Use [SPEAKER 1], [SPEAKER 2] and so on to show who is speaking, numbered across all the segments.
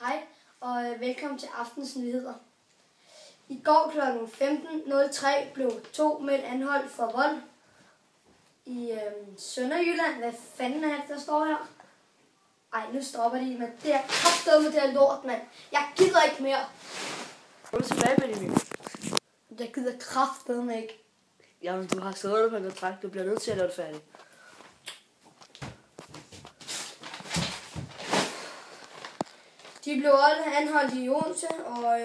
[SPEAKER 1] Hej og velkommen til aftens nyheder. I går kl. 15.03 blev 2 mænd anholdt for vold i Sønderjylland. Hvad fanden er det, der står her? Ej, nu stopper de, men det er kraftedeme, det er lort, mand. Jeg gider ikke mere.
[SPEAKER 2] Hvor er du tilbage, Benjamin?
[SPEAKER 1] Jeg gider kraftedeme ikke.
[SPEAKER 2] Jamen, du har skrevet på en kontrakt. Du bliver nødt til at lave det færdigt.
[SPEAKER 1] De blev alle anholdt i Odense, og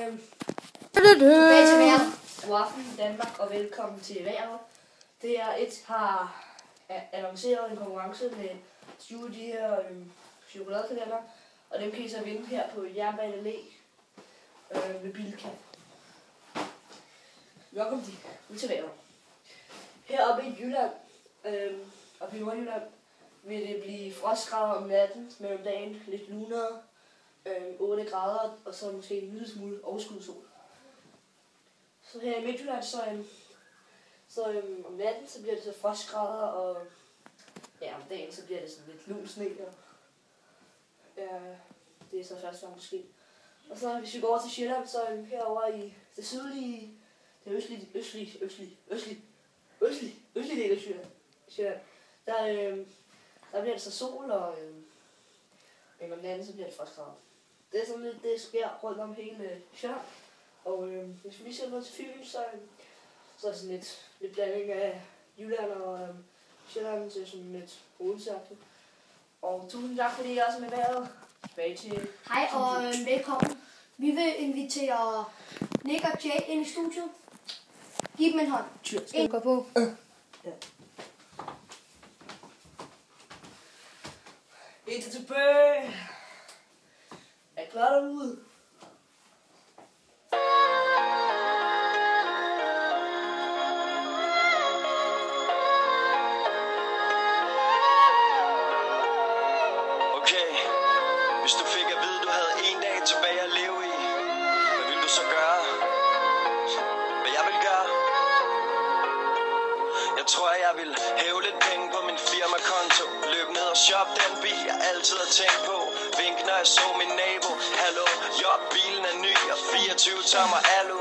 [SPEAKER 1] tilbage til vejret.
[SPEAKER 2] God aften Danmark, og velkommen til vejret. DR1 har annonceret en konkurrence med 20 de her chokoladekalender, og dem kan I så vinde her på Jernbane Allé med Bilka. Velkommen til vejret. Heroppe i Jylland, oppe i Nordjylland, vil det blive frostgrader om natten, men om dagen lidt lunere. 8 grader, og så måske en lille smule overskudssol. Så her i Midtjylland, så om natten, så bliver det så frostgrader, og ja, om dagen, så bliver det sådan lidt lun sne, og det er så første gang, det sker. Og så hvis vi går over til Sjælland, så herover i det sydlige, det østlige del af Sjælland, der bliver det så sol, og men om natten, så bliver det frostgrader. Det er sådan lidt, det sker rundt om hele Sjælland. Og hvis vi lige ser noget til Fyn, så er det sådan lidt blanding af Jylland og Sjælland til sådan lidt hovedsagtigt. Og tusind tak, fordi I også er med vejret. Tilbage til...
[SPEAKER 1] Hej og velkommen. Vi vil invitere Nick og Jay ind i studiet. Giv dem en hånd. En går på.
[SPEAKER 2] Ja. Et tilbage. Er I klar derude?
[SPEAKER 3] Okay, hvis du fik at vide, du havde en dag tilbage at leve i, hvad ville du så gøre? Hvad jeg vil gøre? Jeg tror, jeg vil hæve lidt penge på min firmakonto. Løb ned og shop den bil, jeg altid har tænkt på. Vink, når jeg så min nabo. Hallo, jo, bilen er ny og 24 tommer alu.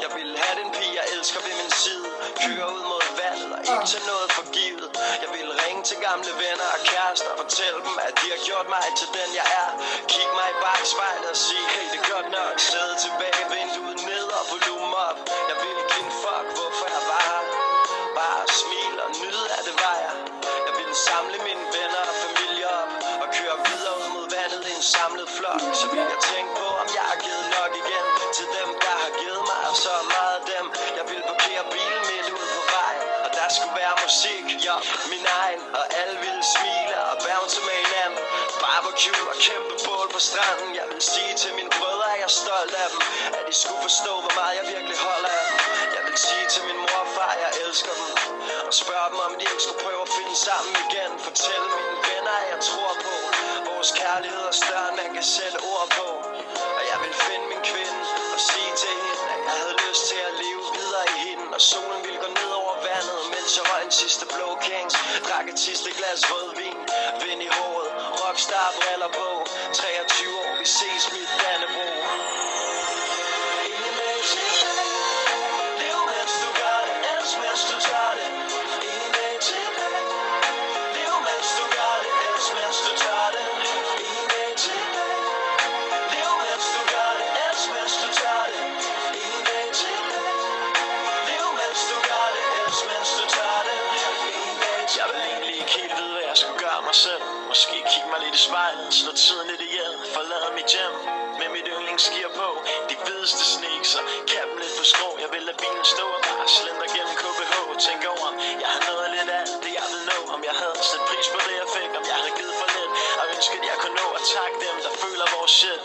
[SPEAKER 3] Jeg vil have den pige, jeg elsker ved min side. Køre ud mod vandet og ikke tage noget for givet. Jeg vil ringe til gamle venner og kærester og fortælle dem, at de har gjort mig til den, jeg er. Kig mig i bagspejlet og sige, hey, det er godt nok. Sæde tilbage, vinduet ned og volumen op. Jeg vil give en fuck, hvorfor jeg var her. Bare smil og nyde, at det var jeg. Jeg ville samle mine venner og familie op og køre videre ud mod vandet i en samlet flok. Så vil jeg tænke på, om jeg har givet nok igen til dem, der har givet mig, og så meget af dem. Jeg ville parkere bilen midt ude på vejen, og der skulle være musik, ja, min egen. Og alle ville smile og bounce med hinanden. Barbecue og kæmpe bål på stranden. Jeg vil sige til mine brødre, at jeg er stolt af dem, at de skulle forstå, hvor meget jeg virkelig holder af dem. Jeg vil sige til min mor og far, at jeg elsker dem, og spørge dem, om de ikke skulle prøve at finde sammen igen. Fortælle mine venner, at jeg tror på vores kærlighed er større, end man kan sætte ord på. Og jeg vil finde min kvinde og sige til hende, at jeg havde lyst til at leve videre i hende. Og solen ville gå ned over vandet, mens jeg røg en sidste blå kings. Drak et sidste glas rødvin, vind i håret, rockstar briller på. 23 år, vi ses mit Dannebro. Ingen dag til lev mens du gør det, elsk mens du tager det. Ingen dag til lev mens du gør det, elsk mens du tager det. Ingen dag til lev mens du gør det, elsk mens du tager det. Ingen dag til lev mens du gør det, elsk mens du tager det. Ingen dag til. Jeg vil egentlig ikke helt vide, hvad jeg skulle gøre mig selv. Måske kigge mig lidt i spejlet, slå tiden lidt ihjel, forlade mit hjem med mit yndlingsgear på. De fedeste sneaks og kappen lidt på skrå. Jeg vil lade bilen stå og bare slender gennem KBH. Tænk over, jeg har nået lidt af det, jeg vil nå. Om jeg havde sat pris på det, jeg fik, om jeg havde givet for lidt. Og ønsket, jeg kunne nå at takke dem, der føler vores shit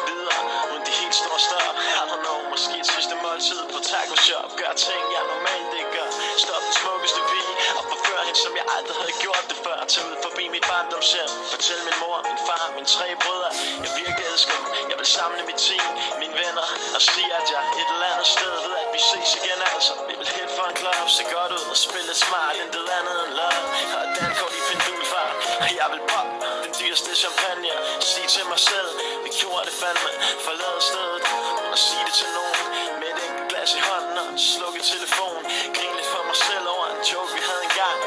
[SPEAKER 3] videre, uden de helt store stop. I don't know, måske et sidste måltid på taco shop. Gør ting, jeg normalt ikke gør. Stop den smukkeste pige og forfør hende, som jeg aldrig havde gjort det før. Tag ud forbi mit barndomshjem. Fortæl min mor, min far, mine 3 brødre, jeg virkelig elsker dem. Jeg vil samle mit team, mine venner, og sige, at jeg et eller andet sted ved, at vi ses igen altså. Vi vil helt for en club, se godt ud og spille smart, intet andet end love. Og den går de pendulfart, og jeg vil pop den dyreste champagne. Sig til mig selv, vi vi gjorde det fandme. Forlade stedet, uden at sige det til nogen. Med et enkelt glas i hånden og en slukket telefon. Grin lidt for mig selv over en joke vi havde engang.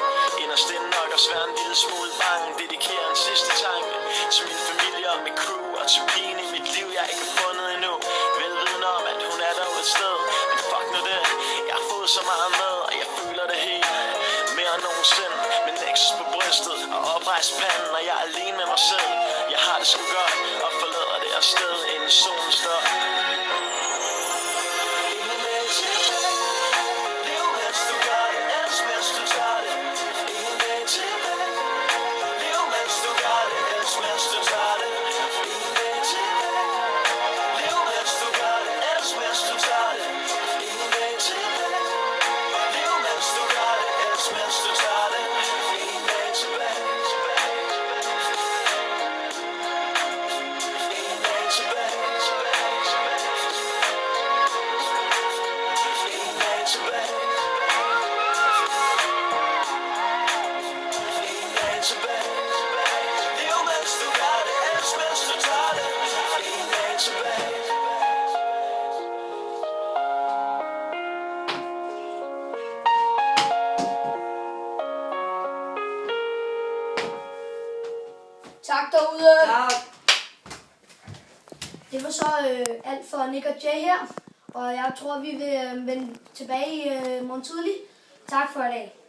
[SPEAKER 3] Inderst inde nok og svær en lille smule bange. Dedikerer en sidste tanke til min familie og mit crew. Og til pigen i mit liv jeg ikke har fundet endnu. Velvidende om at hun er derude et sted. Men fuck nu det, jeg har fået så meget med. Og jeg føler det helt mere end nogensinde. Med Nexus på brystet og oprejst panden. Og jeg er alene med mig selv. Jeg har det sgu godt og forlader det her sted inden solen står. Ingen dag tilbage. Lev mens du gør det, elsk mens du tager det. Ingen dag tilbage. Lev mens du gør det, elsk mens du tager det. Ingen dag tilbage. Lev mens du gør det, elsk mens du tager det. Ingen dag tilbage. Lev mens du gør det, elsk mens du tager det. Ingen dag tilbage.
[SPEAKER 1] Tak derude.
[SPEAKER 2] Ja.
[SPEAKER 1] Det var så alt for Nick og Jay her. Og jeg tror, vi vil vende tilbage i morgen tidlig. Tak for i dag.